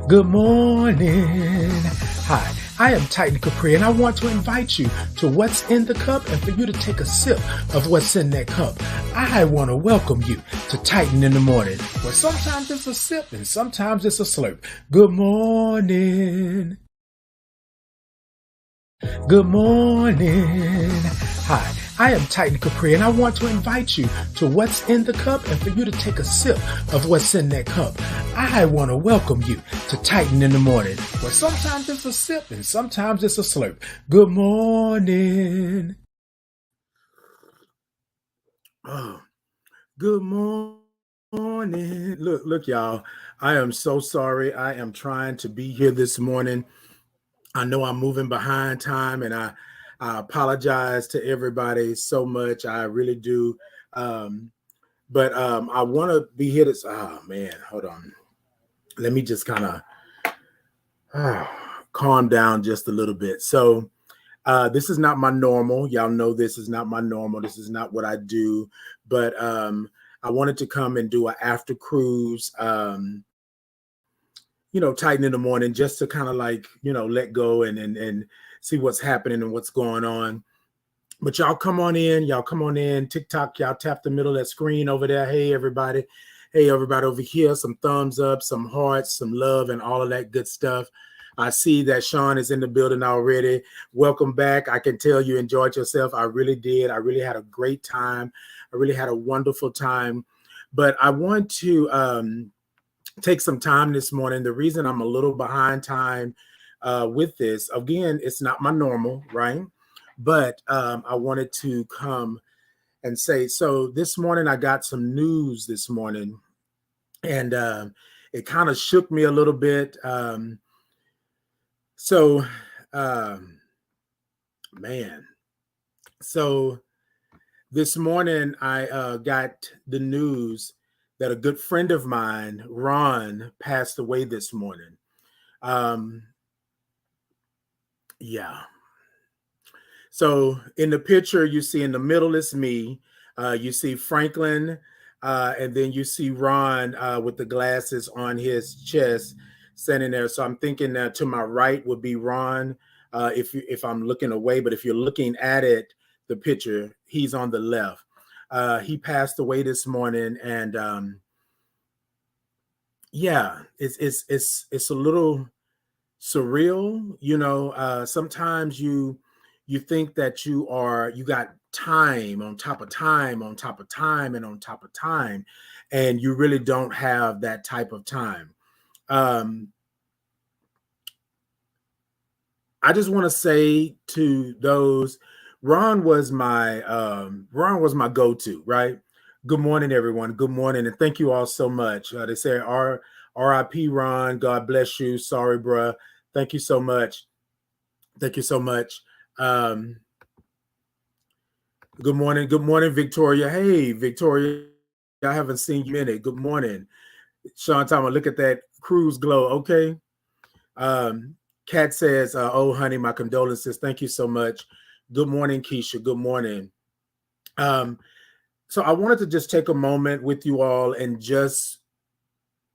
Good morning. Hi, I am Titan Capri, and I want to invite you to What's in the Cup and for you to take a sip of what's in that cup. I want to welcome you to Titan in the Morning, where sometimes it's a sip and sometimes it's a slurp. Good morning. Good morning. Hi, I am Titan Capri, and I want to invite you to What's in the Cup and for you to take a sip of what's in that cup. I want to welcome you to Titan in the Morning, where sometimes it's a sip and sometimes it's a slurp. Good morning. Oh, good morning. Look, y'all. I am so sorry. I am trying to be here this morning. I know I'm moving behind time, and I apologize to everybody so much. I really do. But I want to be here this. Oh man, hold on. Let me just kind of calm down just a little bit. So this is not my normal. Y'all know this is not my normal. This is not what I do. But I wanted to come and do an after cruise. Tighten in the morning just to kind of like, let go and see what's happening and what's going on. But y'all come on in, TikTok, y'all tap the middle of that screen over there. Hey, everybody over here, some thumbs up, some hearts, some love, and all of that good stuff. I see that Sean is in the building already. Welcome back. I can tell you enjoyed yourself. I really did. I really had a great time. I really had a wonderful time. But I want to take some time this morning. The reason I'm a little behind time with this, again, it's not my normal, right? But I wanted to come and say, so this morning I got some news this morning, and it kind of shook me a little bit. Man, so this morning I got the news that a good friend of mine, Ron, passed away this morning. Yeah. So in the picture, you see in the middle is me. You see Franklin, and then you see Ron with the glasses on his chest standing there. So I'm thinking that to my right would be Ron if I'm looking away. But if you're looking at it, the picture, he's on the left. He passed away this morning, and it's a little surreal. Sometimes you think that you got time on top of time on top of time and on top of time, and you really don't have that type of time. I just want to say to those, Ron was my go-to, right? Good morning, everyone. Good morning, and thank you all so much. They say R.I.P. Ron. God bless you. Sorry, bruh. Thank you so much. Thank you so much. Good morning, Victoria. Hey, Victoria, I haven't seen you in it. Good morning, Sean Thomas. Look at that cruise glow. Okay. Kat says, "Oh, honey, my condolences. Thank you so much. Good morning, Keisha. Good morning." So I wanted to just take a moment with you all and just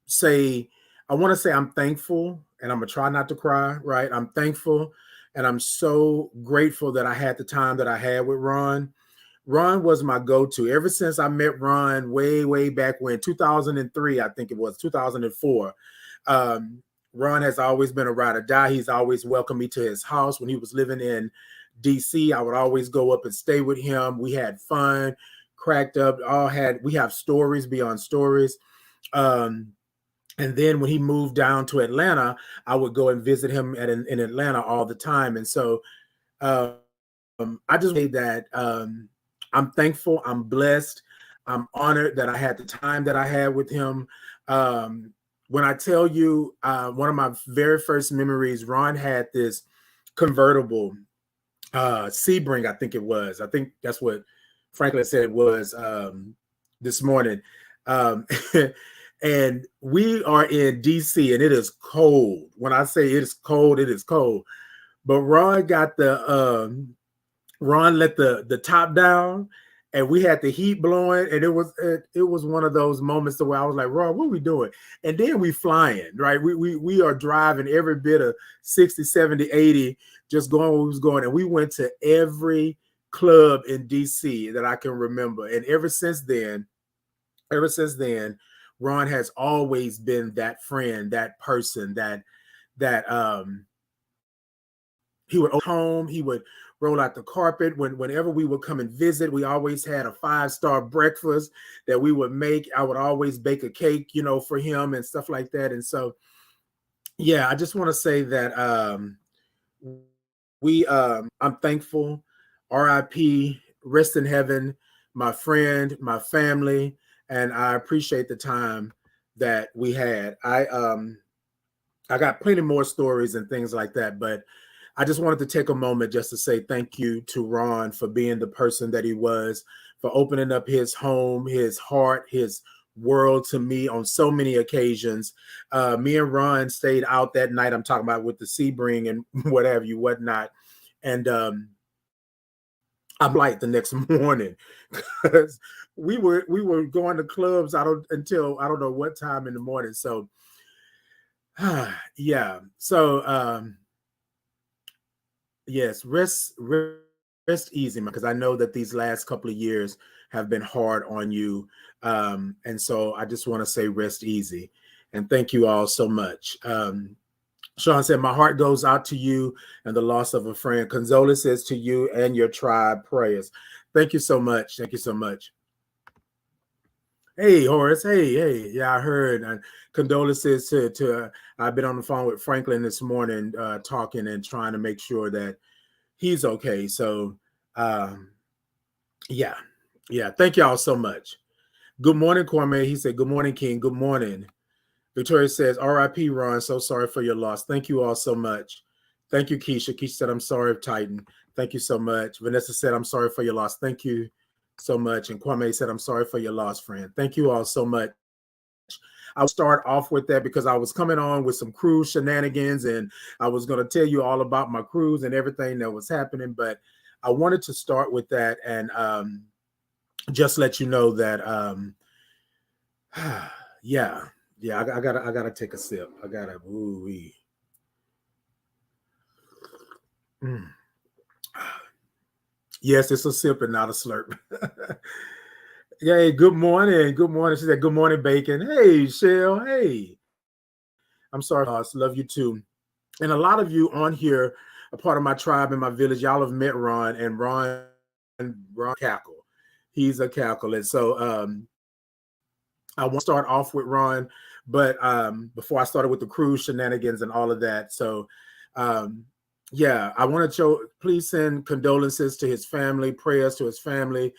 say, I want to say I'm thankful, and I'm gonna try not to cry. Right? I'm thankful, and I'm so grateful that I had the time that I had with Ron. Ron was my go-to ever since I met Ron way back when 2003, I think it was 2004. Ron has always been a ride or die. He's always welcomed me to his house. When he was living in DC, I would always go up and stay with him. We had fun, cracked up, we have stories beyond stories. And then when he moved down to Atlanta, I would go and visit him in Atlanta all the time. And so I just say that I'm thankful, I'm blessed, I'm honored that I had the time that I had with him. When I tell you, one of my very first memories, Ron had this convertible Sebring, I think it was. I think that's what Franklin said it was this morning. And we are in DC, and it is cold. When I say it is cold, it is cold. But Ron let the top down, and we had the heat blowing, and it was one of those moments where I was like, Ron, what are we doing? And then we flying, right? We are driving every bit of 60, 70, 80, just going where we was going. And we went to every club in DC that I can remember. And ever since then, Ron has always been that friend, that person that he would home, he would roll out the carpet. Whenever we would come and visit, we always had a 5-star breakfast that we would make. I would always bake a cake, for him and stuff like that. And so, yeah, I just want to say that I'm thankful. RIP, rest in heaven, my friend, my family, and I appreciate the time that we had. I got plenty more stories and things like that, but I just wanted to take a moment just to say thank you to Ron for being the person that he was, for opening up his home, his heart, his world to me on so many occasions. Me and Ron stayed out that night. I'm talking about with the Sebring and whatnot. And I'm light the next morning because we were going to clubs until I don't know what time in the morning. So yeah. So yes, rest easy, because I know that these last couple of years have been hard on you. And so I just want to say rest easy. And thank you all so much. Sean said, my heart goes out to you and the loss of a friend. Condolences to you and your tribe. Prayers. Thank you so much. Thank you so much. Hey, Horace. Hey. Yeah, I heard. Condolences to I've been on the phone with Franklin this morning, talking and trying to make sure that he's okay. So, yeah. Thank y'all so much. Good morning, Kwame. He said, good morning, King. Good morning. Victoria says, RIP, Ron. So sorry for your loss. Thank you all so much. Thank you, Keisha. Keisha said, I'm sorry, Titan. Thank you so much. Vanessa said, I'm sorry for your loss. Thank you so much. And Kwame said, I'm sorry for your loss, friend. Thank you all so much. I'll start off with that because I was coming on with some cruise shenanigans, and I was going to tell you all about my cruise and everything that was happening. But I wanted to start with that and just let you know that, yeah, I gotta take a sip. I gotta, ooh-wee. Mm. Yes, it's a sip and not a slurp. Hey, good morning. Good morning. She said, good morning, Bacon. Hey, Shell. Hey. I'm sorry, boss. Love you too. And a lot of you on here, a part of my tribe in my village, y'all have met Ron, and Ron cackle. He's a cackle. And so I want to start off with Ron, but before I started with the cruise shenanigans and all of that. So yeah, I want to please send condolences to his family, prayers to his family,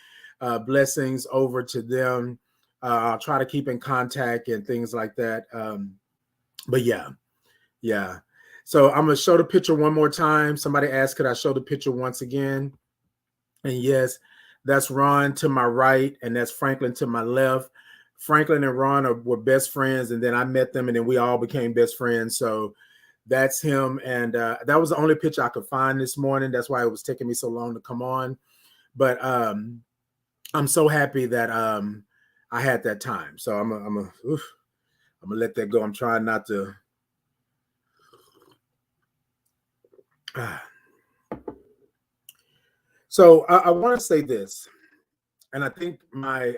blessings over to them. I'll try to keep in contact and things like that. But yeah. So I'm going to show the picture one more time. Somebody asked, could I show the picture once again? And yes, that's Ron to my right, and that's Franklin to my left. Franklin and Ron were best friends, and then I met them, and then we all became best friends. So that's him. And that was the only picture I could find this morning. That's why it was taking me so long to come on. But I'm so happy that I had that time. So I'm gonna let that go. I'm trying not to. So I want to say this, and I think my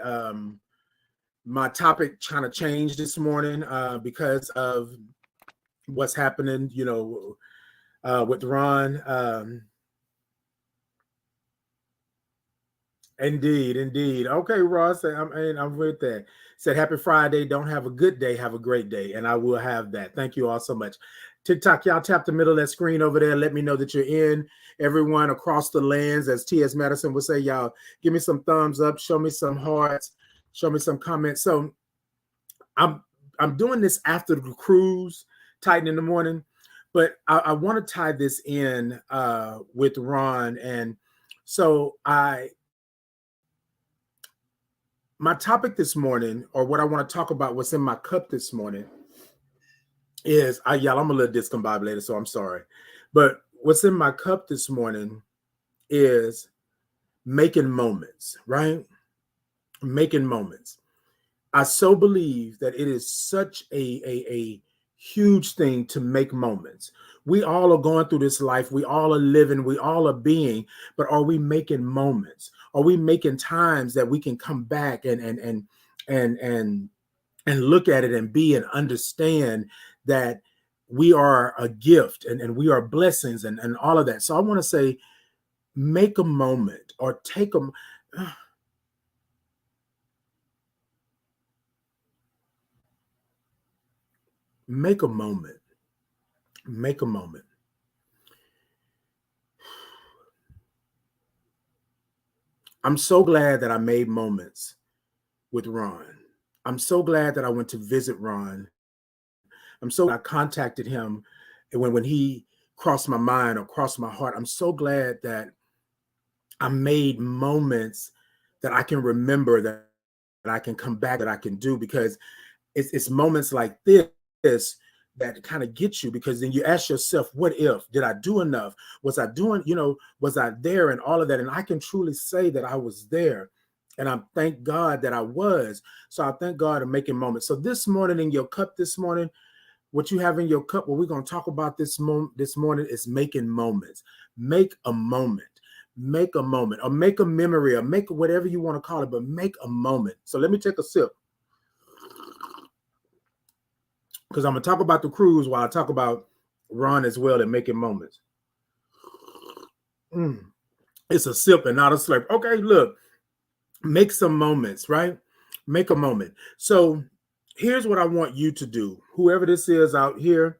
topic kind of changed this morning because of what's happening, with Ron. Indeed. Okay, Ross, I'm with that. Said, happy Friday. Don't have a good day. Have a great day. And I will have that. Thank you all so much. TikTok, y'all tap the middle of that screen over there. Let me know that you're in. Everyone across the lands, as T.S. Madison would say, y'all give me some thumbs up. Show me some hearts. Show me some comments. So I'm doing this after the cruise, Titan in the morning. But I want to tie this in with Ron. And so my topic this morning, or what I want to talk about, what's in my cup this morning, is I'm a little discombobulated, so I'm sorry. But what's in my cup this morning is making moments, right? Making moments. I so believe that it is such a huge thing to make moments. We all are going through this life. We all are living. We all are being. But are we making moments? Are we making times that we can come back and and look at it and be and understand that we are a gift and we are blessings and all of that. So I want to say, make a moment or take a make a moment. Make a moment. I'm so glad that I made moments with Ron. I'm so glad that I went to visit Ron. I'm so glad I contacted him when he crossed my mind or crossed my heart. I'm so glad that I made moments that I can remember, that I can come back, that I can do, because it's moments like this that kind of get you, because then you ask yourself, what if? Did I do enough? Was I doing, was I there, and all of that? And I can truly say that I was there. And I thank God that I was. So I thank God for making moments. So this morning in your cup, this morning, what you have in your cup, what we're going to talk about this morning is making moments. Make a moment. Make a moment, or make a memory, or make whatever you want to call it, but make a moment. So let me take a sip, because I'm going to talk about the cruise while I talk about Ron as well and making moments. It's a sip and not a slurp. Okay, look, make some moments, right? Make a moment. So here's what I want you to do. Whoever this is out here,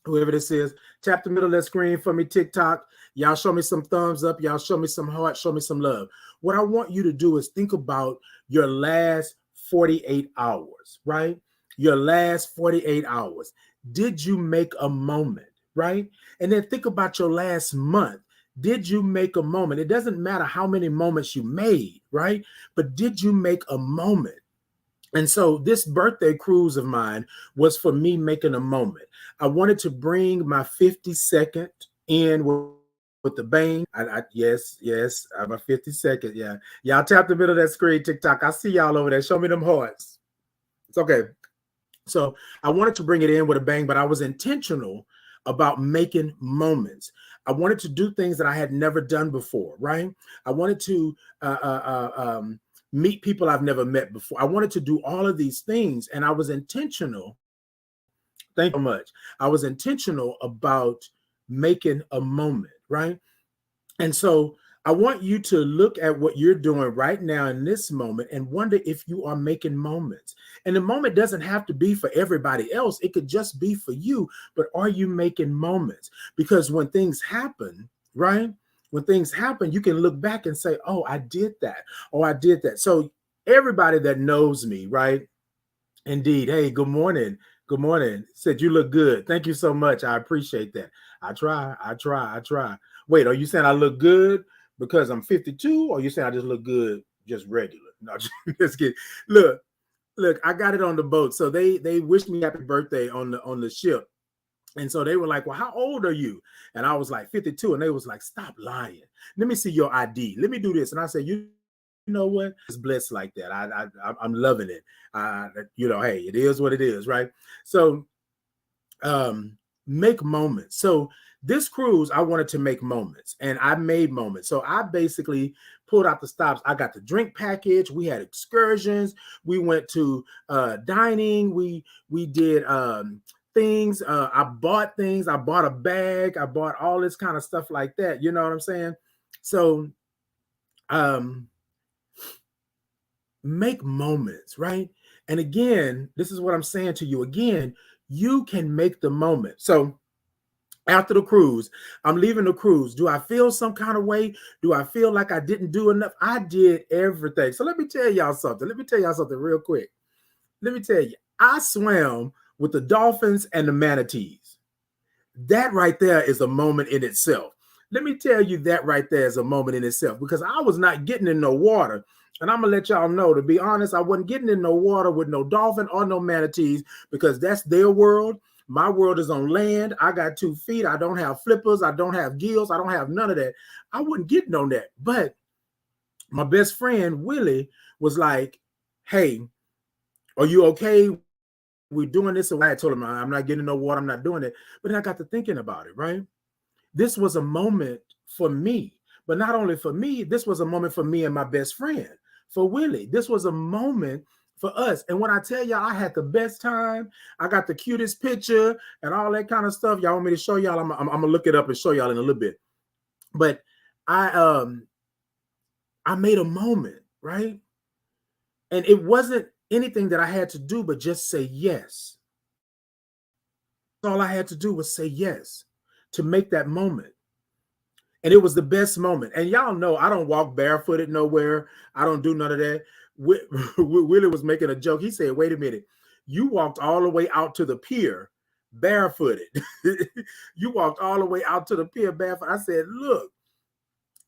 whoever this is, tap the middle of that screen for me, TikTok. Y'all show me some thumbs up. Y'all show me some heart. Show me some love. What I want you to do is think about your last 48 hours, right? Your last 48 hours. Did you make a moment, right? And then think about your last month. Did you make a moment? It doesn't matter how many moments you made, right? But did you make a moment? And so this birthday cruise of mine was for me making a moment. I wanted to bring my 52nd in with the bang. Yes, I'm a 52nd. Yeah. Y'all tap the middle of that screen, TikTok. I see y'all over there. Show me them hearts. It's okay. So I wanted to bring it in with a bang, but I was intentional about making moments. I wanted to do things that I had never done before, right? I wanted to meet people I've never met before. I wanted to do all of these things, and I was intentional. Thank you so much. I was intentional about making a moment, right? And so I want you to look at what you're doing right now in this moment and wonder if you are making moments. And the moment doesn't have to be for everybody else. It could just be for you. But are you making moments? Because when things happen, right? When things happen, you can look back and say, oh, I did that. Oh, I did that. So everybody that knows me, right? Indeed. Hey, good morning. Good morning. Said you look good. Thank you so much. I appreciate that. I try. Wait, are you saying I look good because I'm 52, or you saying I just look good just regular? No, just kidding. Look, I got it on the boat. So they wished me happy birthday on the ship. And so they were like, well, how old are you? And I was like 52. And they was like, stop lying. Let me see your ID. Let me do this. And I said, you know what? It's blessed like that. I'm loving it. Hey, it is what it is, right? So make moments. So this cruise, I wanted to make moments, and I made moments. So I basically pulled out the stops. I got the drink package. We had excursions. We went to dining. We did things. I bought things. I bought a bag. I bought all this kind of stuff like that. You know what I'm saying? So make moments, right? And again, this is what I'm saying to you again, you can make the moment. So after the cruise, I'm leaving the cruise. Do I feel some kind of way? Do I feel like I didn't do enough? I did everything. So let me tell y'all something. Let me tell y'all something real quick. Let me tell you, I swam with the dolphins and the manatees. That right there is a moment in itself. Let me tell you, that right there is a moment in itself, because I was not getting in no water. And I'm going to let y'all know, to be honest, I wasn't getting in no water with no dolphin or no manatees, because that's their world. My world is on land. I got 2 feet. I don't have flippers. I don't have gills. I don't have none of that. I wasn't getting on that. But My best friend, Willie, was like, hey, are you okay? We're doing this. And I told him, I'm not getting no water. I'm not doing it. But then I got to thinking about it, right? This was a moment for me. But not only for me, this was a moment for me and my best friend, for Willie. This was a moment for us. And when I tell y'all, I had the best time. I got the cutest picture and all that kind of stuff. Y'all want me to show y'all? I'm gonna look it up and show y'all in a little bit. But I made a moment, right? And it wasn't anything that I had to do but just say yes. All I had to do was say yes to make that moment. And it was the best moment. And y'all know I don't walk barefooted nowhere. I don't do none of that. Willie was making a joke. He said, wait a minute. You walked all the way out to the pier barefooted. You walked all the way out to the pier barefoot. I said, look,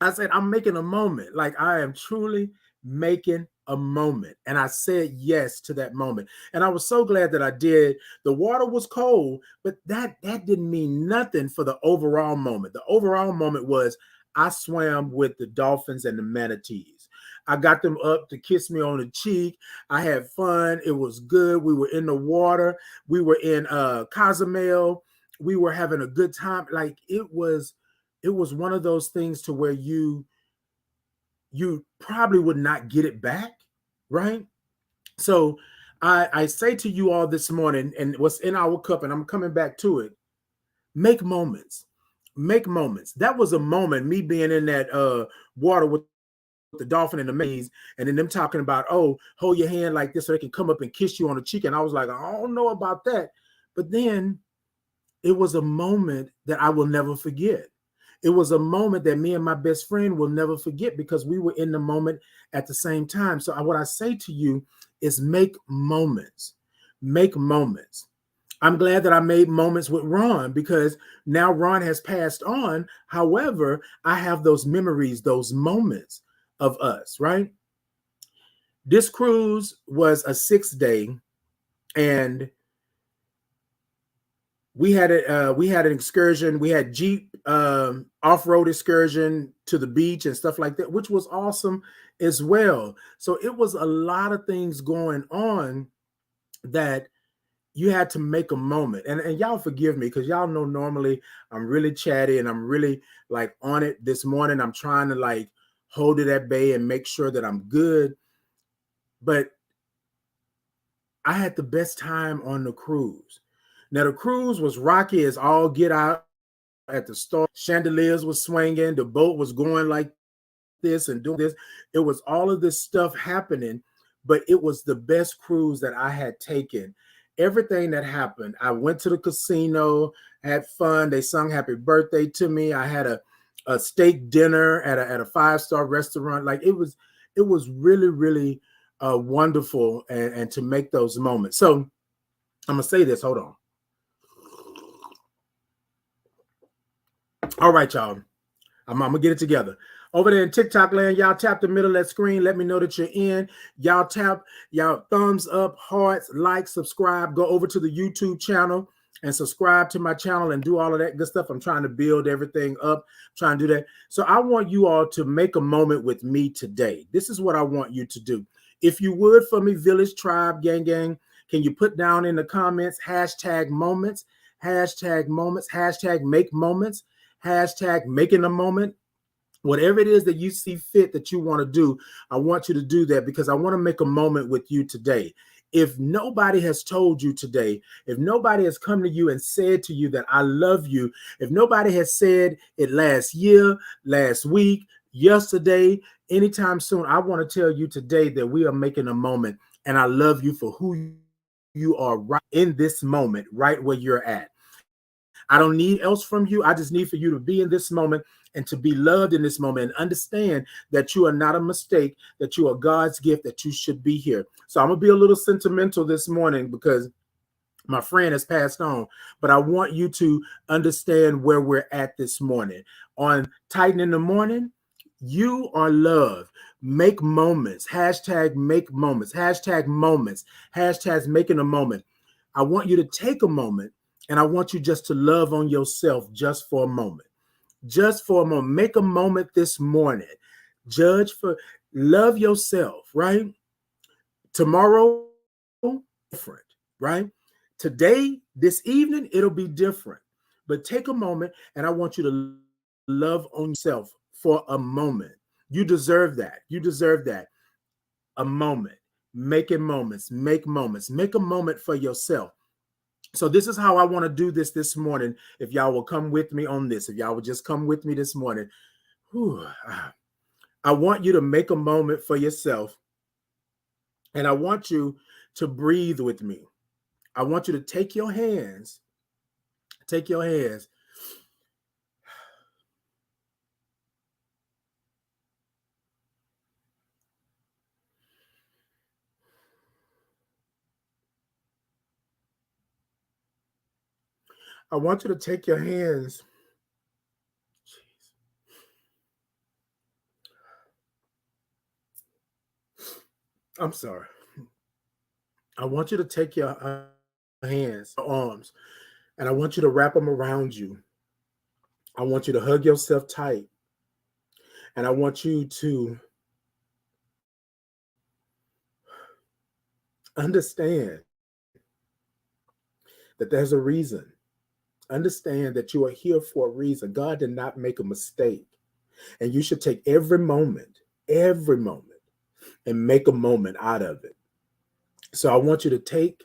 I'm making a moment. Like I am truly making a moment. And I said yes to that moment. And I was so glad that I did. The water was cold, but that didn't mean nothing for the overall moment. The overall moment was I swam with the dolphins and the manatees. I got them up to kiss me on the cheek. I had fun. It was good. We were in the water. We were in Cozumel. We were having a good time. Like it was one of those things to where you probably would not get it back, right? So I say to you all this morning, and what's in our cup, and I'm coming back to it, make moments. Make moments. That was a moment, me being in that water with the dolphin and the maze, and then them talking about, oh, hold your hand like this so they can come up and kiss you on the cheek. And I was like, I don't know about that. But then it was a moment that I will never forget. It was a moment that me and my best friend will never forget because we were in the moment at the same time. So what I say to you is make moments. Make moments. I'm glad that I made moments with Ron because now Ron has passed on. However, I have those memories, those moments of us, right? This cruise was a 6-day, and we had an excursion. We had Jeep off-road excursion to the beach and stuff like that, which was awesome as well. So it was a lot of things going on that you had to make a moment. And y'all forgive me because y'all know normally I'm really chatty and I'm really like on it. This morning I'm trying to like hold it at bay and make sure that I'm good. But I had the best time on the cruise. Now the cruise was rocky as all get out at the start. Chandeliers was swinging. The boat was going like this and doing this. It was all of this stuff happening, but it was the best cruise that I had taken. Everything that happened. I went to the casino, had fun. They sung happy birthday to me. I had a steak dinner at a 5-star restaurant. Like it was really, really wonderful and to make those moments. So I'm gonna say this. Hold on. All right, y'all. I'm gonna get it together. Over there in TikTok land, y'all tap the middle of that screen. Let me know that you're in. Y'all tap, y'all thumbs up, hearts, like, subscribe. Go over to the YouTube channel and subscribe to my channel and do all of that good stuff. I'm trying to build everything up, trying to do that. So I want you all to make a moment with me today. This is what I want you to do. If you would for me, Village Tribe Gang, can you put down in the comments, #moments, #moments, #make moments, #making a moment. Whatever it is that you see fit that you want to do, I want you to do that because I want to make a moment with you today. If nobody has told you today, if nobody has come to you and said to you that I love you, if nobody has said it last year, last week, yesterday, anytime soon, I want to tell you today that we are making a moment and I love you for who you are right in this moment, right where you're at. I don't need else from you. I just need for you to be in this moment and to be loved in this moment and understand that you are not a mistake, that you are God's gift, that you should be here. So I'm going to be a little sentimental this morning because my friend has passed on, but I want you to understand where we're at this morning. On Titan in the Morning, you are loved. Make moments. #make moments. #moments. #making a moment. I want you to take a moment and I want you just to love on yourself just for a moment. Just for a moment. Make a moment this morning. Love yourself, right? Tomorrow, different, right? Today, this evening, it'll be different. But take a moment and I want you to love on yourself for a moment. You deserve that. You deserve that. A moment. Making moments, make a moment for yourself. So this is how I want to do this morning. If y'all will come with me on this, if y'all will just come with me this morning, whew, I want you to make a moment for yourself, and I want you to breathe with me. I want you to take your hands. I want you to take your hands. I'm sorry. I want you to take your hands, your arms, and I want you to wrap them around you. I want you to hug yourself tight, and I want you to understand that there's a reason. Understand that you are here for a reason. God did not make a mistake. And you should take every moment, and make a moment out of it. So I want you to take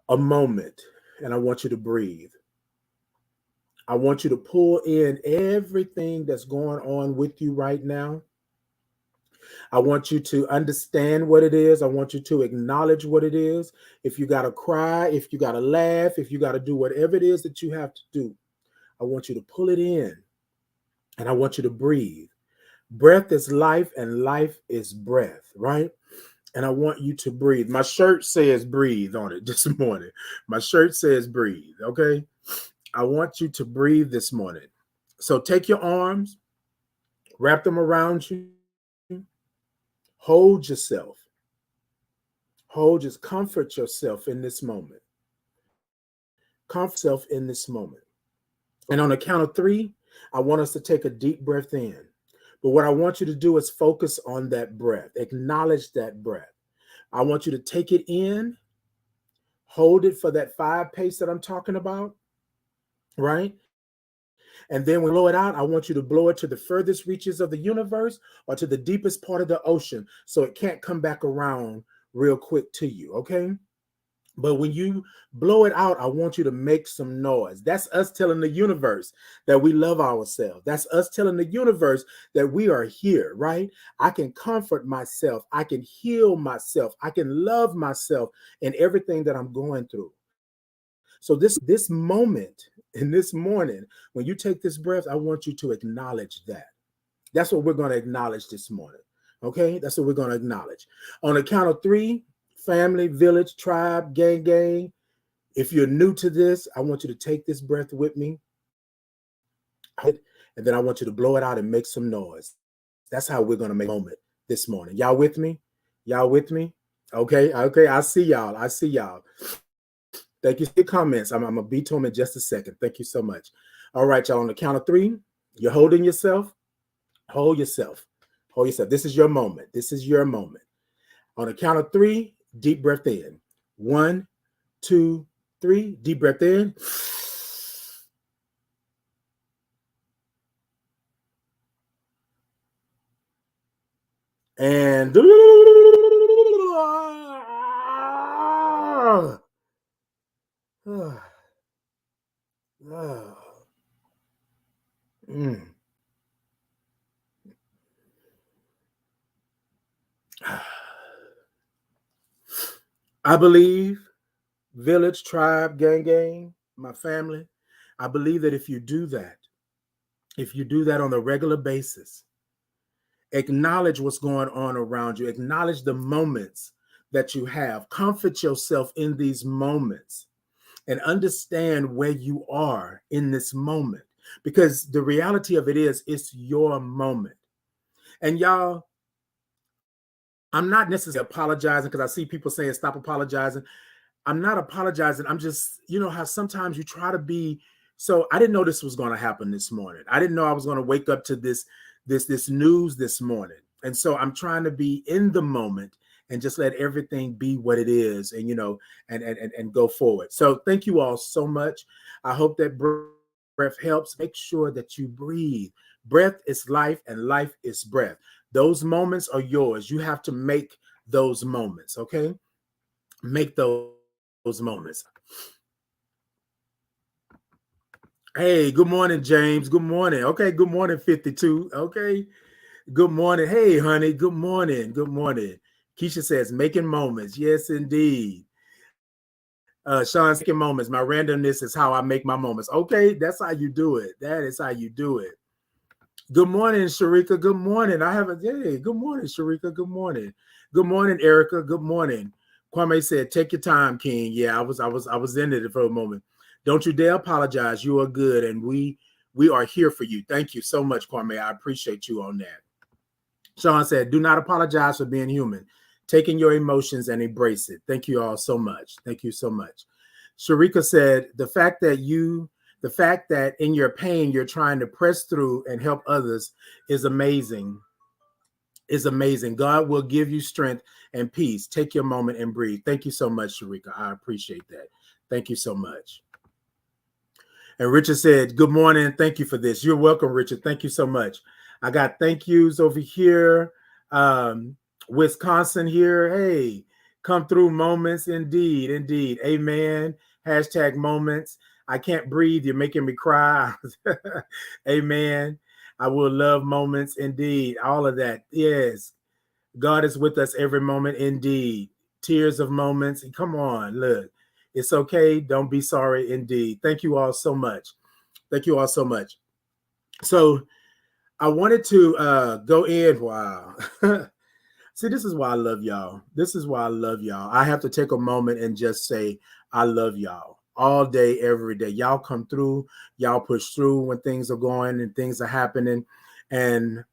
a moment and I want you to breathe. I want you to pull in everything that's going on with you right now. I want you to understand what it is. I want you to acknowledge what it is. If you got to cry, if you got to laugh, if you got to do whatever it is that you have to do, I want you to pull it in and I want you to breathe. Breath is life and life is breath, right? And I want you to breathe. My shirt says breathe on it this morning. My shirt says breathe, okay? I want you to breathe this morning. So take your arms, wrap them around you, hold yourself, comfort yourself in this moment. Comfort yourself in this moment. And on the count of three, I want us to take a deep breath in. But what I want you to do is focus on that breath, acknowledge that breath. I want you to take it in, hold it for that 5 pace that I'm talking about, right? And then when you blow it out, I want you to blow it to the furthest reaches of the universe or to the deepest part of the ocean so it can't come back around real quick to you, okay? But when you blow it out, I want you to make some noise. That's us telling the universe that we love ourselves. That's us telling the universe that we are here, right? I can comfort myself. I can heal myself. I can love myself in everything that I'm going through. So this moment in this morning, when you take this breath, I want you to acknowledge that. That's what we're going to acknowledge this morning. Okay, that's what we're going to acknowledge. On the count of three, family, village, tribe, gang. If you're new to this, I want you to take this breath with me. And then I want you to blow it out and make some noise. That's how we're going to make a moment this morning. Y'all with me? Y'all with me? Okay. I see y'all. Thank you for your comments. I'm going to be to them in just a second. Thank you so much. All right, y'all. On the count of three, you're holding yourself. Hold yourself. Hold yourself. This is your moment. This is your moment. On the count of three, deep breath in. 1, 2, 3. Deep breath in. And I believe, village, tribe, gang, my family, I believe that if you do that on a regular basis, acknowledge what's going on around you, acknowledge the moments that you have, comfort yourself in these moments, and understand where you are in this moment. Because the reality of it is, it's your moment. And y'all, I'm not necessarily apologizing because I see people saying stop apologizing. I'm not apologizing. I'm just, you know how sometimes you try to be. So I didn't know this was going to happen this morning. I didn't know I was going to wake up to this news this morning. And so I'm trying to be in the moment and just let everything be what it is, and and go forward. So thank you all so much. I hope that breath helps. Make sure that you breathe. Breath is life, and life is breath. Those moments are yours. You have to make those moments, okay? Make those moments. Hey, good morning, James. Good morning. Okay, good morning, 52. Okay. Good morning. Hey, honey. Good morning. Good morning. Keisha says, making moments. Yes, indeed. Sean's making moments. My randomness is how I make my moments. Okay, that's how you do it. That is how you do it. Good morning, Sharika. Good morning. I haven't. Hey, good morning, Sharika. Good morning. Good morning, Erica. Good morning. Kwame said, "Take your time, King." Yeah, I was in it for a moment. Don't you dare apologize. You are good, and we are here for you. Thank you so much, Kwame. I appreciate you on that. Sean said, "Do not apologize for being human. Taking your emotions and embrace it." Thank you all so much. Thank you so much. Sharika said, the fact that in your pain you're trying to press through and help others is amazing. Is amazing. God will give you strength and peace. Take your moment and breathe. Thank you so much, Sharika. I appreciate that. Thank you so much. And Richard said, good morning. Thank you for this. You're welcome, Richard. Thank you so much. I got thank yous over here. Wisconsin here. Hey, come through moments. Indeed. Indeed. Amen. Hashtag moments. I can't breathe. You're making me cry. Amen. I will love moments. Indeed. All of that. Yes. God is with us every moment. Indeed. Tears of moments. Come on. Look. It's okay. Don't be sorry. Indeed. Thank you all so much. Thank you all so much. So I wanted to go in. Wow. See, this is why I love y'all. This is why I love y'all. I have to take a moment and just say, I love y'all all day, every day. Y'all come through. Y'all push through when things are going and things are happening. And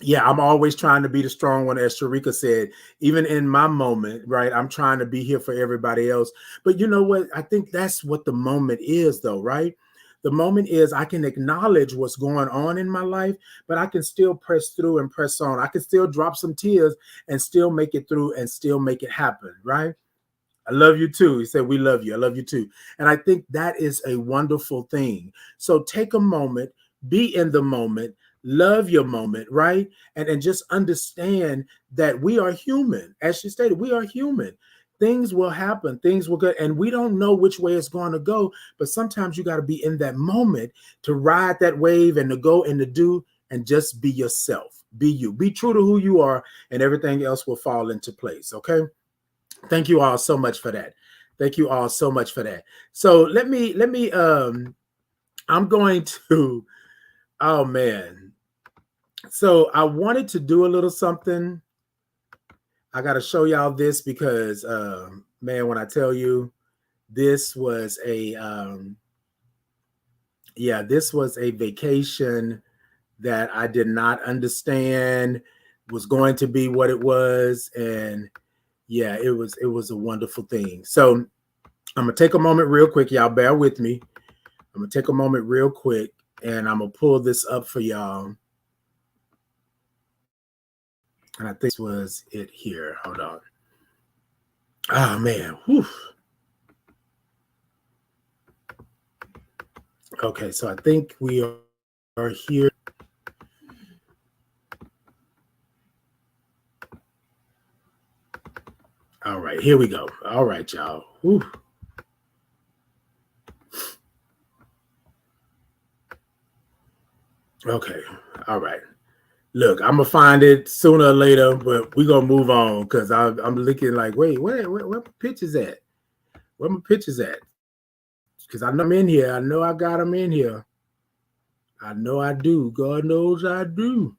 yeah, I'm always trying to be the strong one, as Sharika said, even in my moment, right? I'm trying to be here for everybody else. But you know what? I think that's what the moment is, though, right? The moment is I can acknowledge what's going on in my life, but I can still press through and press on. I can still drop some tears and still make it through and still make it happen, right? I love you too. He said, we love you. I love you too. And I think that is a wonderful thing. So take a moment, be in the moment, love your moment, right? And just understand that we are human. As she stated, we are human. Things will happen, things will go, and we don't know which way it's going to go. But sometimes you got to be in that moment to ride that wave and to go and to do and just be yourself. Be you. Be true to who you are, and everything else will fall into place. Okay. Thank you all so much for that. Thank you all so much for that. So let me I'm going to, oh man. So I wanted to do a little something. I got to show y'all this because man, when I tell you this was a this was a vacation that I did not understand was going to be what it was, and yeah, it was a wonderful thing. So I'm gonna take a moment real quick, y'all. Bear with me. I'm gonna take a moment real quick, and I'm gonna pull this up for y'all. And I think this was it here. Hold on. Oh man. Whew. Okay, so I think we are here. All right, here we go. All right, y'all. Whew. Okay. All right. Look, I'm gonna find it sooner or later, but we're gonna move on because I'm looking like, wait, where my pictures at? Where my pictures at? Because I know I'm in here. I know I got them in here. I know I do. God knows I do.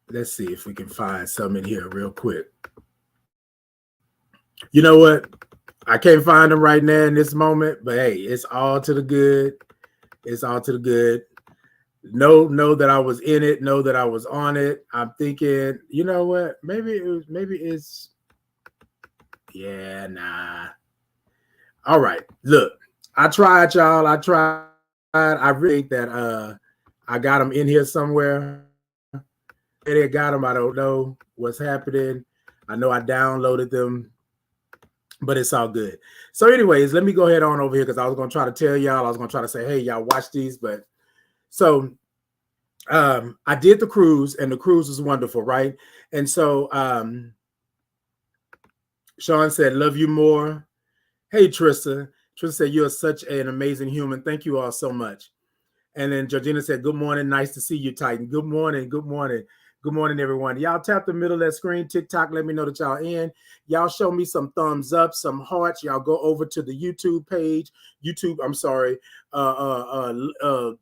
Let's see if we can find some in here real quick. You know what? I can't find them right now in this moment, but hey, it's all to the good. It's all to the good. Know that I was in it. Know that I was on it. I'm thinking, you know what? Maybe it's yeah, nah. All right. Look, I tried, y'all. I tried. I really think that I got them in here somewhere. They got them. I don't know what's happening. I know I downloaded them, but it's all good. So anyways, let me go ahead on over here because I was going to try to tell y'all. I was going to try to say, hey, y'all watch these. But so I did the cruise, and the cruise was wonderful, right? And so Sean said, love you more. Hey, Trista. Trista said, you're such an amazing human. Thank you all so much. And then Georgina said, good morning. Nice to see you, Titan. Good morning. Good morning. Good morning, everyone. Y'all tap the middle of that screen, TikTok. Let me know that y'all in. Y'all show me some thumbs up, some hearts. Y'all go over to the YouTube page. I'm sorry. Go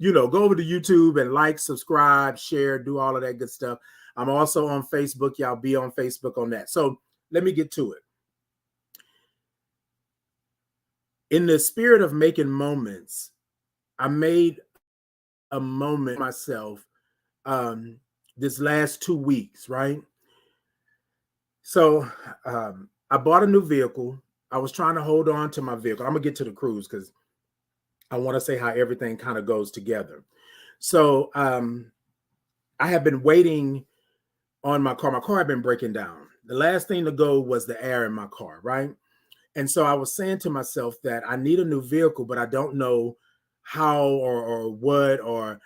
over to YouTube and like, subscribe, share, do all of that good stuff. I'm also on Facebook. Y'all be on Facebook on that. So let me get to it. In the spirit of making moments, I made a moment myself this last 2 weeks, right? So I bought a new vehicle. I was trying to hold on to my vehicle. I'm gonna get to the cruise because I want to say how everything kind of goes together. So I have been waiting on my car. My car had been breaking down. The last thing to go was the air in my car, right? And so I was saying to myself that I need a new vehicle, but I don't know how or what, or,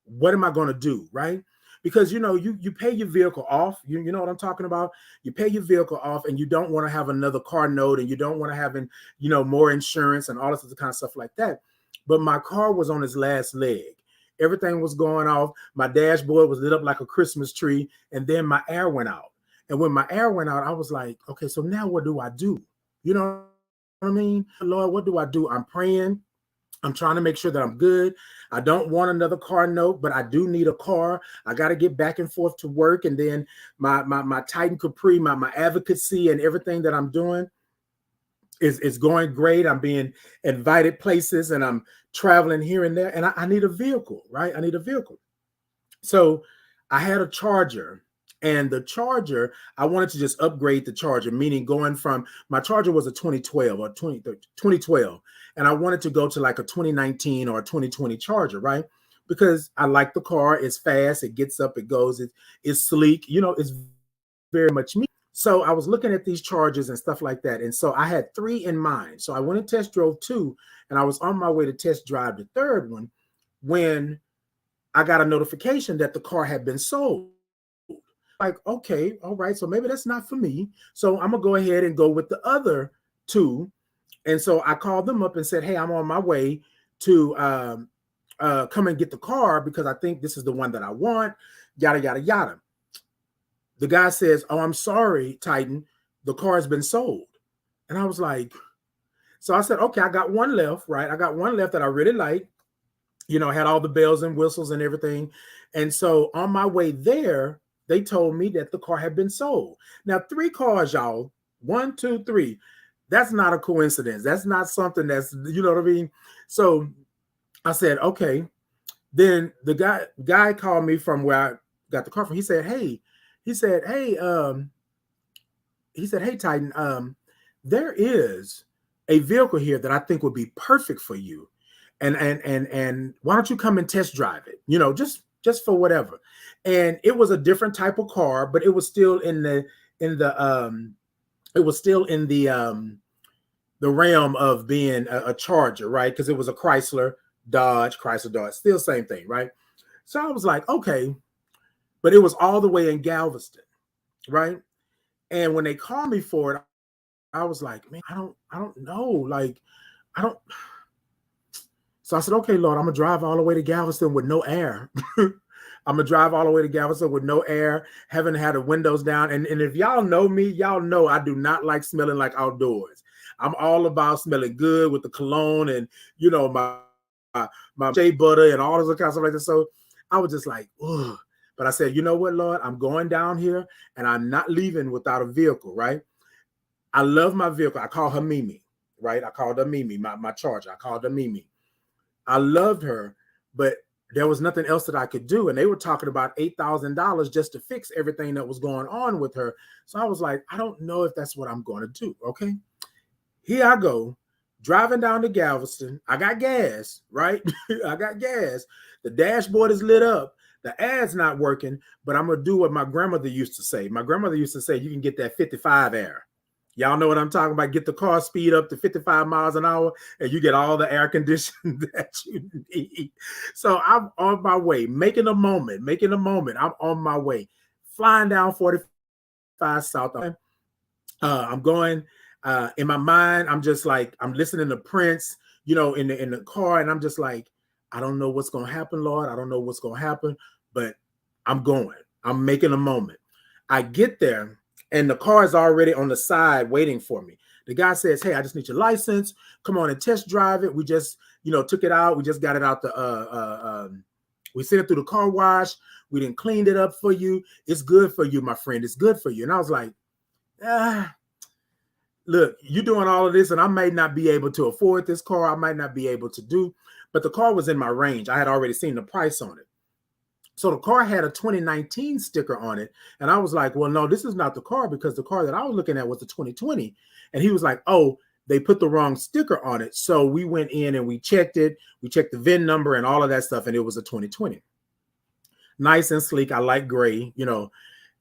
what am I going to do, right? Because, you pay your vehicle off. You know what I'm talking about? You pay your vehicle off and you don't want to have another car note, and you don't want to have, more insurance and all this kind of stuff like that. But my car was on its last leg. Everything was going off. My dashboard was lit up like a Christmas tree. And then my air went out. And when my air went out, I was like, okay, so now what do I do? You know what I mean? Lord, what do I do? I'm praying. I'm trying to make sure that I'm good. I don't want another car note, but I do need a car. I got to get back and forth to work. And then my Titan Capri, my advocacy and everything that I'm doing is going great. I'm being invited places and I'm traveling here and there. And I need a vehicle, right? I need a vehicle. So I had a Charger. And the Charger, I wanted to just upgrade the Charger, meaning going from, my Charger was a 2012 or 2012. And I wanted to go to like a 2019 or a 2020 Charger, right? Because I like the car. It's fast. It gets up. It goes. It's sleek. It's very much me. So I was looking at these Chargers and stuff like that. And so I had 3 in mind. So I went and test drove 2. And I was on my way to test drive the 3rd one when I got a notification that the car had been sold. Like, okay, all right, so maybe that's not for me. So I'm gonna go ahead and go with the other 2. And so I called them up and said, hey, I'm on my way to come and get the car because I think this is the one that I want, yada, yada, yada. The guy says, oh, I'm sorry, Titan, the car has been sold. And I was like, so I said, okay, I got one left, right? I got one left that I really like, had all the bells and whistles and everything. And so on my way there, they told me that the car had been sold. Now, 3 cars, y'all, 1, 2, 3. That's not a coincidence. That's not something that's, you know what I mean? So I said, okay. Then the guy called me from where I got the car from. He said, hey, Titan, there is a vehicle here that I think would be perfect for you. And why don't you come and test drive it? Just for whatever. And it was a different type of car, but it was still in the realm of being a Charger, right? Because it was a Chrysler Dodge, still same thing, right? So I was like, okay, but it was all the way in Galveston, right? And when they called me for it, I was like, man, I don't know, like, I don't. So I said, okay, Lord, I'm gonna drive all the way to Galveston with no air. I'm gonna drive all the way to Galveston with no air, haven't had the windows down. And if y'all know me, y'all know I do not like smelling like outdoors. I'm all about smelling good with the cologne and my shea butter and all this kind of stuff like that. So I was just like, ugh. But I said, you know what, Lord, I'm going down here and I'm not leaving without a vehicle, right? I love my vehicle. I call her Mimi, right? I called her Mimi, my Charger. I called her Mimi. I loved her, but there was nothing else that I could do. And they were talking about $8,000 just to fix everything that was going on with her. So I was like, I don't know if that's what I'm going to do. Okay. Here I go, Driving down to Galveston, I got gas, right? I got gas. The dashboard is lit up. The ad's not working, but I'm gonna do what my grandmother used to say. My grandmother used to say, you can get that 55 air. Y'all know what I'm talking about. Get the car speed up to 55 miles an hour, and you get all the air conditioning that you need. So I'm on my way, making a moment. I'm on my way, flying down 45 South. I'm going in my mind. I'm just like, I'm listening to Prince, in the car, and I'm just like, I don't know what's gonna happen, Lord. I don't know what's gonna happen, but I'm going. I'm making a moment. I get there, and the car is already on the side waiting for me. The guy says, "Hey, I just need your license. Come on and test drive it. We just, took it out. We just got it out we sent it through the car wash. We didn't clean it up for you. It's good for you, my friend. It's good for you." And I was like, look, you're doing all of this, and I might not be able to afford this car. I might not be able to do, but the car was in my range. I had already seen the price on it. So the car had a 2019 sticker on it. And I was like, well, no, this is not the car, because the car that I was looking at was the 2020. And he was like, oh, they put the wrong sticker on it. So we went in and we checked it. We checked the VIN number and all of that stuff. And it was a 2020. Nice and sleek. I like gray,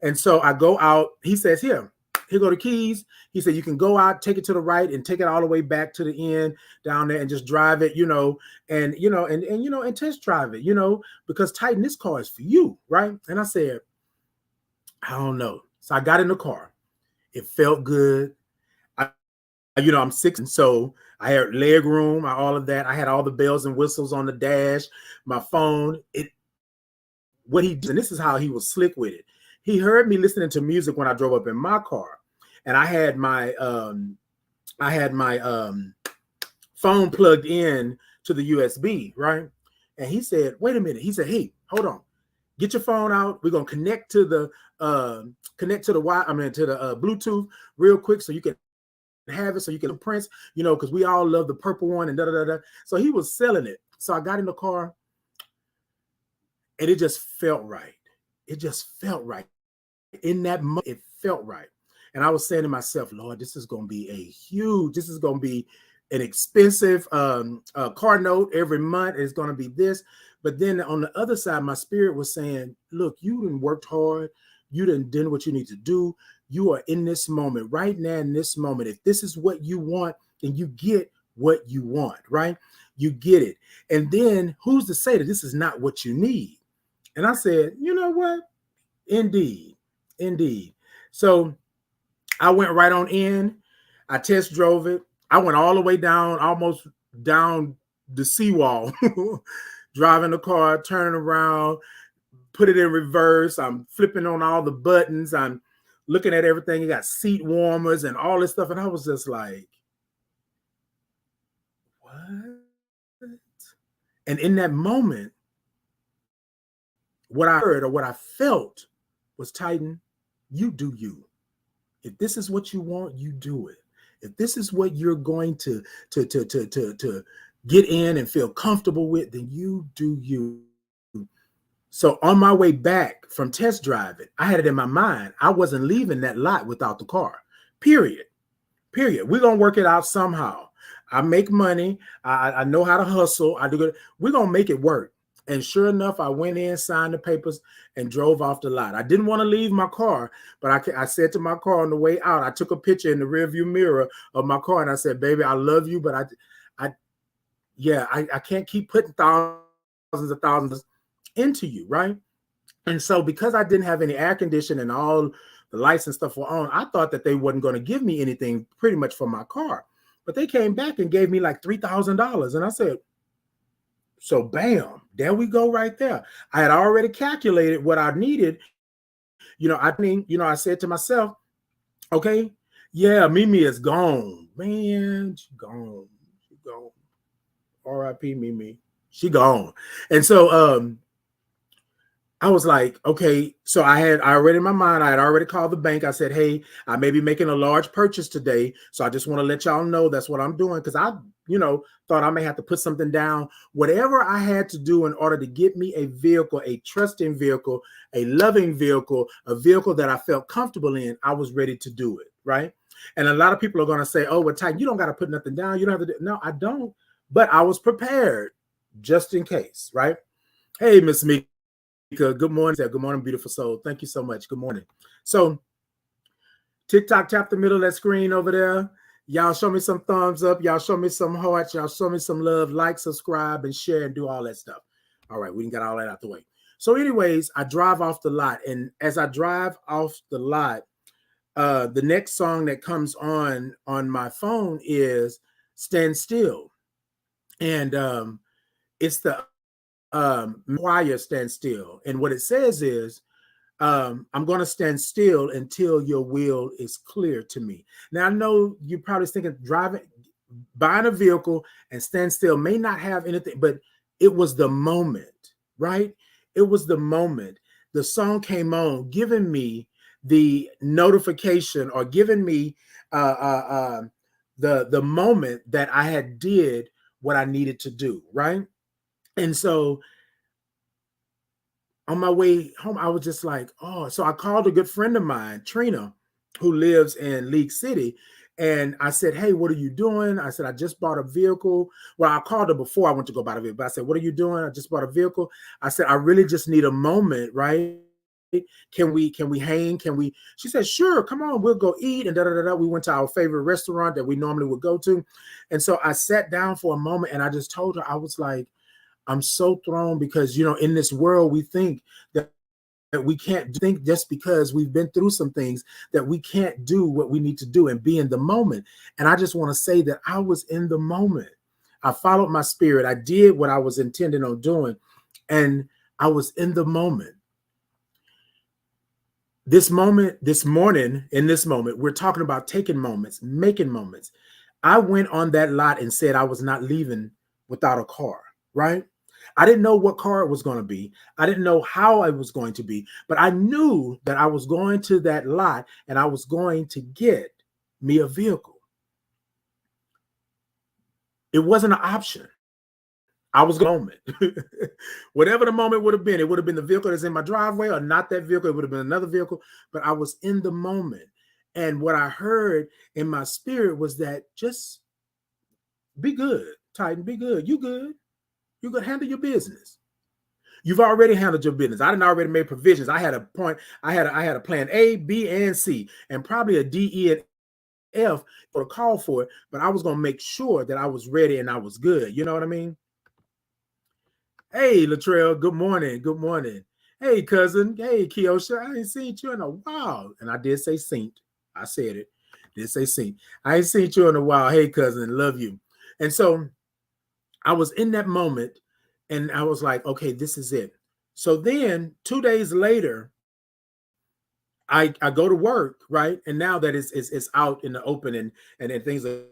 And so I go out. He says, here go the keys. He said, you can go out, take it to the right, and take it all the way back to the end down there and just drive it, and test drive it, because Titan, this car is for you, right? And I said, I don't know. So I got in the car. It felt good. I'm 6, so I had leg room, all of that. I had all the bells and whistles on the dash, my phone. What he did, and this is how he was slick with it. He heard me listening to music when I drove up in my car, and I had my phone plugged in to the USB, right? And he said, "Wait a minute." He said, "Hey, hold on. Get your phone out. We're gonna connect to the Bluetooth real quick, so you can have it, so you can Prince, because we all love the purple one and da da da." So he was selling it. So I got in the car, and it just felt right. It just felt right. In that moment, it felt right. And I was saying to myself, Lord, this is going to be an expensive car note every month. It's going to be this. But then on the other side, my spirit was saying, look, you done worked hard. You done what you need to do. You are in this moment right now, in this moment. If this is what you want, then you get what you want, right? You get it. And then who's to say that this is not what you need? And I said, you know what? Indeed. So I went right on in. I test drove it. I went all the way down, almost down the seawall, driving the car, turning around, put it in reverse. I'm flipping on all the buttons. I'm looking at everything. You got seat warmers and all this stuff. And I was just like, what? And in that moment, what I heard or what I felt was, Titan, you do you. If this is what you want, you do it. If this is what you're going to get in and feel comfortable with, then you do you. So on my way back from test driving, I had it in my mind, I wasn't leaving that lot without the car. Period. We're going to work it out somehow. I make money. I know how to hustle. I do good. We're going to make it work. And sure enough, I went in, signed the papers, and drove off the lot. I didn't want to leave my car, but I said to my car on the way out, I took a picture in the rearview mirror of my car, and I said, baby, I love you, but I can't keep putting thousands of thousands into you, right? And so because I didn't have any air conditioning and all the lights and stuff were on, I thought that they wasn't going to give me anything pretty much for my car. But they came back and gave me like $3,000. And I said, so bam, there we go right there. I had already calculated what I needed. I said to myself, okay, yeah, Mimi is gone. Man, she gone. R.I.P. Mimi. She gone. And so I was like, okay, so I already in my mind, I had already called the bank. I said, hey, I may be making a large purchase today. So I just want to let y'all know that's what I'm doing. Because I, thought I may have to put something down. Whatever I had to do in order to get me a vehicle, a trusting vehicle, a loving vehicle, a vehicle that I felt comfortable in, I was ready to do it, right? And a lot of people are going to say, oh, well, Titan, you don't got to put nothing down. You don't have to do. No, I don't. But I was prepared just in case, right? Hey, Miss Mika, good morning. Good morning, beautiful soul. Thank you so much. Good morning. So TikTok, tap the middle of that screen over there. Y'all show me some thumbs up. Y'all show me some hearts. Y'all show me some love. Like, subscribe, and share, and do all that stuff. All right, we didn't get all that out the way. So anyways, I drive off the lot. And as I drive off the lot, the next song that comes on my phone is Stand Still. And it's the choir Stand Still. And what it says is, I'm going to stand still until your will is clear to me. Now, I know you're probably thinking buying a vehicle and stand still may not have anything, but it was the moment, right? It was the moment. The song came on, giving me the notification or giving me the moment that I had did what I needed to do, right? And so on my way home, I was just like, oh, so I called a good friend of mine, Trina, who lives in League City. And I said, hey, what are you doing? I said, I just bought a vehicle. Well, I called her before I went to go buy a vehicle. But I said, what are you doing? I just bought a vehicle. I said, I really just need a moment, right? Can we hang? Can we? She said, sure, come on, we'll go eat. And da-da-da-da. We went to our favorite restaurant that we normally would go to. And so I sat down for a moment and I just told her, I was like, I'm so thrown because, you know, in this world, we think that we can't think just because we've been through some things that we can't do what we need to do and be in the moment. And I just want to say that I was in the moment. I followed my spirit. I did what I was intending on doing. And I was in the moment. This morning, in this moment, we're talking about taking moments, making moments. I went on that lot and said I was not leaving without a car, right? I didn't know what car it was going to be. I didn't know how it was going to be, but I knew that I was going to that lot and I was going to get me a vehicle. It wasn't an option. I was going to moment. Whatever the moment would have been, it would have been the vehicle that's in my driveway or not that vehicle. It would have been another vehicle, but I was in the moment. And what I heard in my spirit was that just be good, Titan, be good. You good. You could handle your business. You've already handled your business. I didn't already made provisions. I had a point. I had a plan A, B, and C, and probably a D, E, and F for a call for it. But I was gonna make sure that I was ready and I was good. You know what I mean? Hey, Latrell. Good morning. Good morning. Hey, cousin. Hey, Kiosha. I ain't seen you in a while, and I did say saint. I said it. Did say saint. I ain't seen you in a while. Hey, cousin. Love you. And so I was in that moment and I was like, okay, this is it. So then 2 days later, I go to work, right? And now that it's out in the open and things are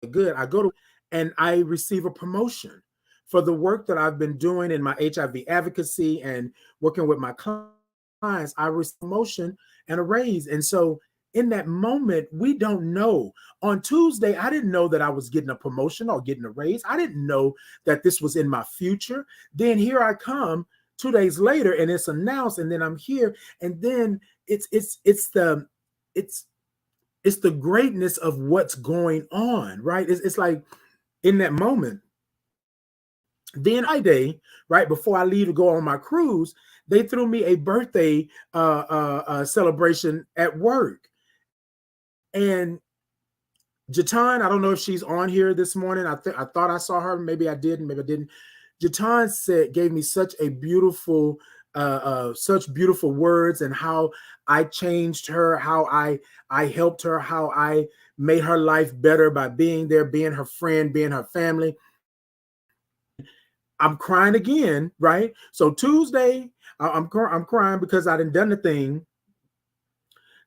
good, I go to and I receive a promotion for the work that I've been doing in my HIV advocacy and working with my clients. I receive a promotion and a raise. And so in that moment, we don't know. On Tuesday, I didn't know that I was getting a promotion or getting a raise. I didn't know that this was in my future. Then here I come 2 days later and it's announced, and then I'm here. And then it's the greatness of what's going on, right? It's like in that moment. Then Friday, right before I leave to go on my cruise, they threw me a birthday celebration at work. And Jatan, I don't know if she's on here this morning. I thought I saw her. Maybe I didn't. Maybe I didn't. Jatan gave me such a beautiful, such beautiful words, and how I changed her, how I helped her, how I made her life better by being there, being her friend, being her family. I'm crying again, right? So Tuesday, I'm crying because I done the thing.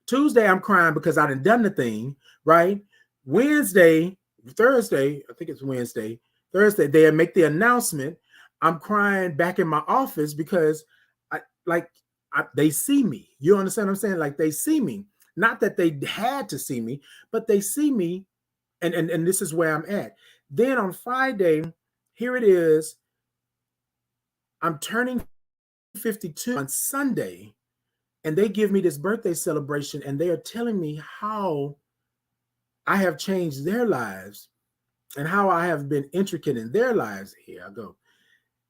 Tuesday, I'm crying because I done the thing, right? Thursday, I think it's Wednesday, Thursday, they make the announcement. I'm crying back in my office because they see me. You understand what I'm saying? Like they see me. Not that they had to see me, but they see me, and this is where I'm at. Then on Friday, here it is. I'm turning 52 on Sunday, and they give me this birthday celebration, and they are telling me how I have changed their lives and how I have been intricate in their lives. Here I go.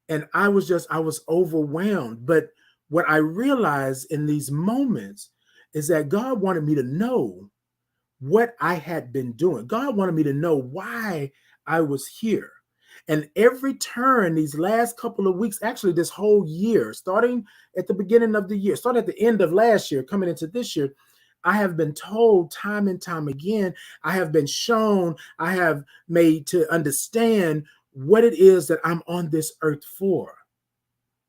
And I was overwhelmed. But what I realized in these moments is that God wanted me to know what I had been doing. God wanted me to know why I was here. And every turn these last couple of weeks, actually this whole year, starting at the beginning of the year, starting at the end of last year, coming into this year, I have been told time and time again, I have been shown, I have made to understand what it is that I'm on this earth for.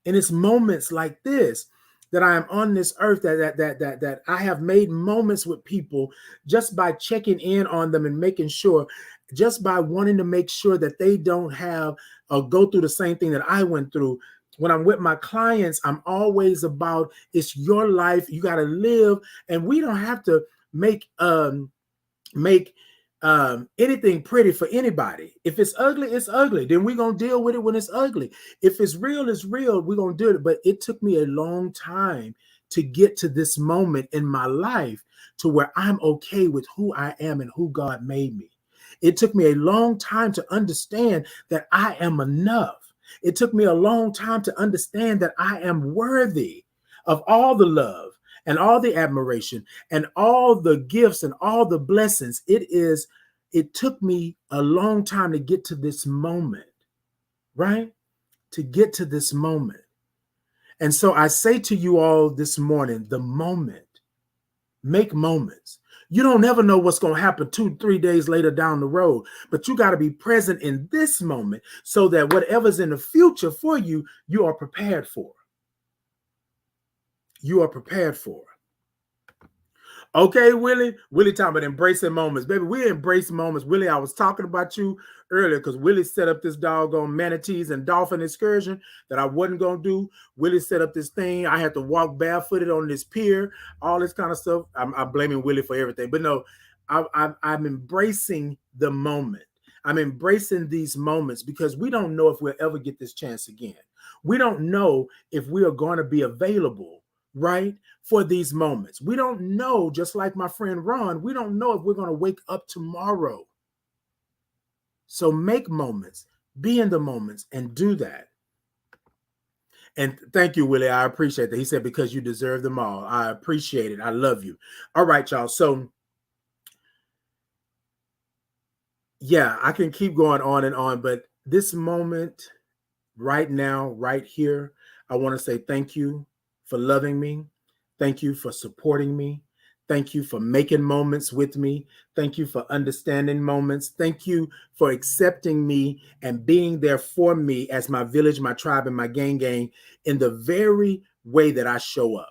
And it's moments like this that I am on this earth, that I have made moments with people just by checking in on them and making sure, just by wanting to make sure that they don't have or go through the same thing that I went through. When I'm with my clients, I'm always about, it's your life, you got to live, and we don't have to make anything pretty for anybody. If it's ugly, it's ugly. Then we're going to deal with it when it's ugly. If it's real, it's real. We're going to do it. But it took me a long time to get to this moment in my life to where I'm okay with who I am and who God made me. It took me a long time to understand that I am enough. It took me a long time to understand that I am worthy of all the love and all the admiration and all the gifts and all the blessings. It took me a long time to get to this moment, right? To get to this moment. And so I say to you all this morning, the moment, make moments. You don't ever know what's going to happen 2-3 days later down the road, but you got to be present in this moment so that whatever's in the future for you, you are prepared for. You are prepared for. Okay, Willie. Willie talking about embracing moments. Baby, we embrace moments. Willie, I was talking about you earlier because Willie set up this doggone manatees and dolphin excursion that I wasn't going to do. Willie set up this thing. I had to walk barefooted on this pier, all this kind of stuff. I'm blaming Willie for everything. But no, I'm embracing the moment. I'm embracing these moments because we don't know if we'll ever get this chance again. We don't know if we are going to be available, right, for these moments. We don't know, just like my friend Ron, we don't know if we're going to wake up tomorrow. So make moments, be in the moments, and do that. And thank you, Willie. I appreciate that. He said, because you deserve them all. I appreciate it. I love you. All right, y'all. So, yeah, I can keep going on and on, but this moment right now, right here, I want to say thank you for loving me. Thank you for supporting me. Thank you for making moments with me. Thank you for understanding moments. Thank you for accepting me and being there for me as my village, my tribe, and my gang in the very way that I show up.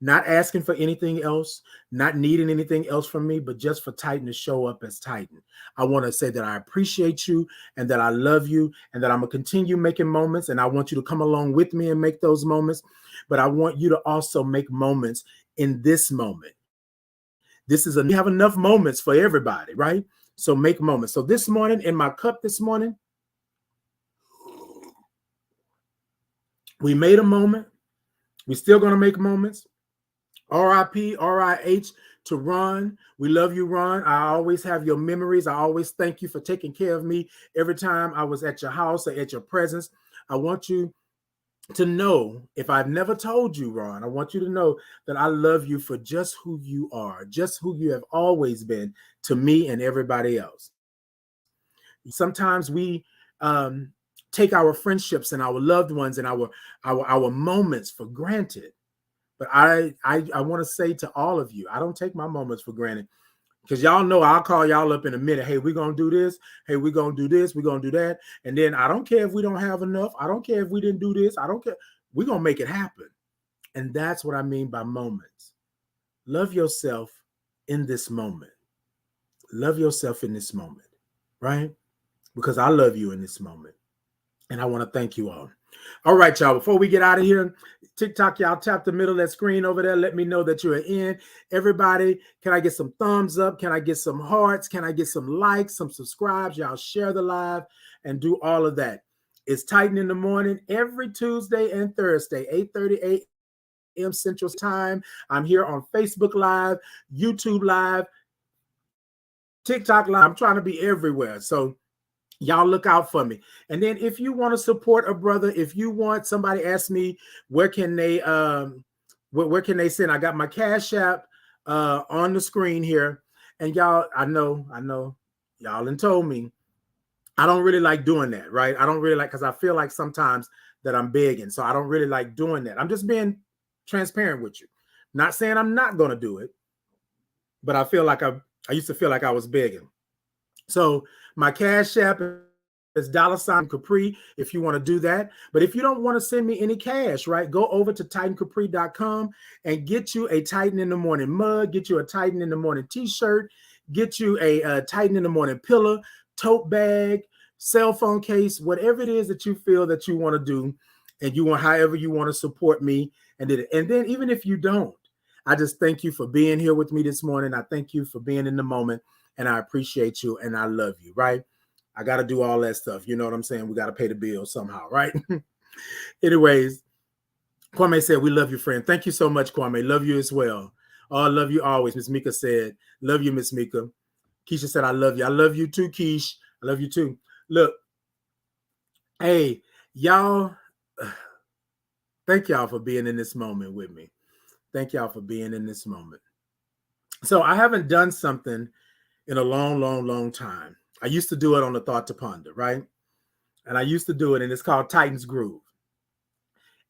Not asking for anything else, not needing anything else from me, but just for Titan to show up as Titan. I want to say that I appreciate you and that I love you and that I'm going to continue making moments. And I want you to come along with me and make those moments. But I want you to also make moments in this moment. We have enough moments for everybody, right? So make moments. So this morning, in my cup this morning, we made a moment. We're still going to make moments. R.I.P. R.I.H. to Ron. We love you, Ron. I always have your memories. I always thank you for taking care of me every time I was at your house or at your presence. I want you to know, if I've never told you, Ron, I want you to know that I love you for just who you are, just who you have always been to me and everybody else. Sometimes we take our friendships and our loved ones and our moments for granted. But I want to say to all of you, I don't take my moments for granted, because y'all know I'll call y'all up in a minute. Hey, we're going to do this. Hey, we're going to do this. We're going to do that. And then I don't care if we don't have enough. I don't care if we didn't do this. I don't care. We're going to make it happen. And that's what I mean by moments. Love yourself in this moment. Love yourself in this moment, right? Because I love you in this moment. And I want to thank you all. All right, y'all. Before we get out of here, TikTok, y'all tap the middle of that screen over there. Let me know that you're in. Everybody, can I get some thumbs up? Can I get some hearts? Can I get some likes, some subscribes? Y'all share the live and do all of that. It's Titan in the Morning every Tuesday and Thursday, 8:30 a.m. Central Time. I'm here on Facebook Live, YouTube Live, TikTok live. I'm trying to be everywhere. So y'all look out for me. And then if you want to support a brother, if you want, somebody ask me where can they where can they send? I got my Cash App on the screen here. And y'all, I know y'all and told me I don't really like doing that, right? I don't really like, because I feel like sometimes that I'm begging. So I don't really like doing that. I'm just being transparent with you. Not saying I'm not going to do it, but I feel like I used to feel like I was begging. So my Cash App is $Capri if you want to do that. But if you don't want to send me any cash, right, go over to TitanCapri.com and get you a Titan in the Morning mug, get you a Titan in the Morning t-shirt, get you a Titan in the Morning pillow, tote bag, cell phone case, whatever it is that you feel that you want to do, and you want, however you want to support me. And then even if you don't, I just thank you for being here with me this morning. I thank you for being in the moment, and I appreciate you, and I love you, right? I got to do all that stuff. You know what I'm saying? We got to pay the bill somehow, right? Anyways, Kwame said, we love you, friend. Thank you so much, Kwame. Love you as well. Oh, I love you always. Miss Mika said, love you, Miss Mika. Keisha said, I love you. I love you too, Keish. I love you too. Look, hey, y'all, thank y'all for being in this moment with me. Thank y'all for being in this moment. So I haven't done something in a long time. I used to do it on the Thought to Ponder, right? And I used to do it, and it's called Titans Groove.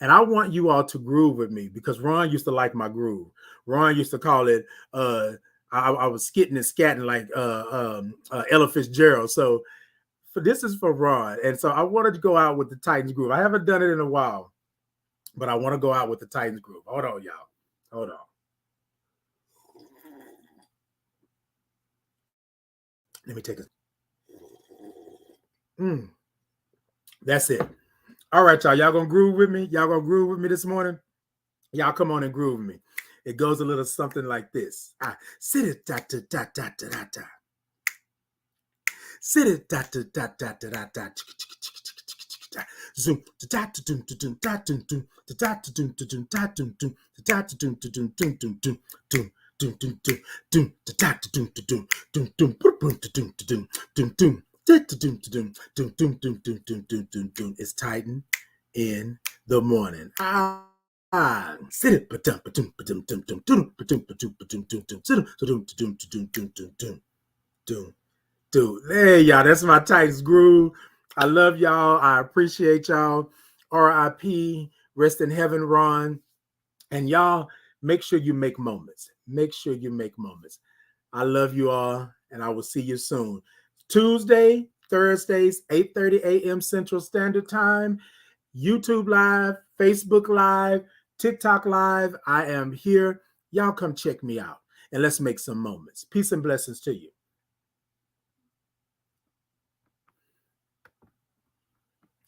And I want you all to groove with me, because Ron used to like my groove. Ron used to call it, I was skitting and scatting like Ella Fitzgerald. So this is for Ron. And so I wanted to go out with the Titans Groove. I haven't done it in a while, but I want to go out with the Titans Groove. Hold on, y'all. Hold on. Let me take a. That's it. All right, y'all. Y'all gonna groove with me? Y'all gonna groove with me this morning? Y'all come on and groove with me. It goes a little something like this. Sit it da da da da da da da. Sit it da da da da da da da. Zoom da da da da da da da da da da da da da da da. It's Titan in the morning. Sit it. Hey, y'all, that's my Titans Groove. I love y'all. I appreciate y'all. RIP, rest in heaven, Ron. And y'all, make sure you make moments. Make sure you make moments. I love you all, and I will see you soon. Tuesday, Thursdays, 8:30 a.m. Central Standard Time. YouTube Live, Facebook Live, TikTok Live. I am here. Y'all come check me out, and let's make some moments. Peace and blessings to you.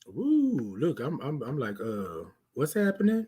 Ooh, look, I'm like, what's happening?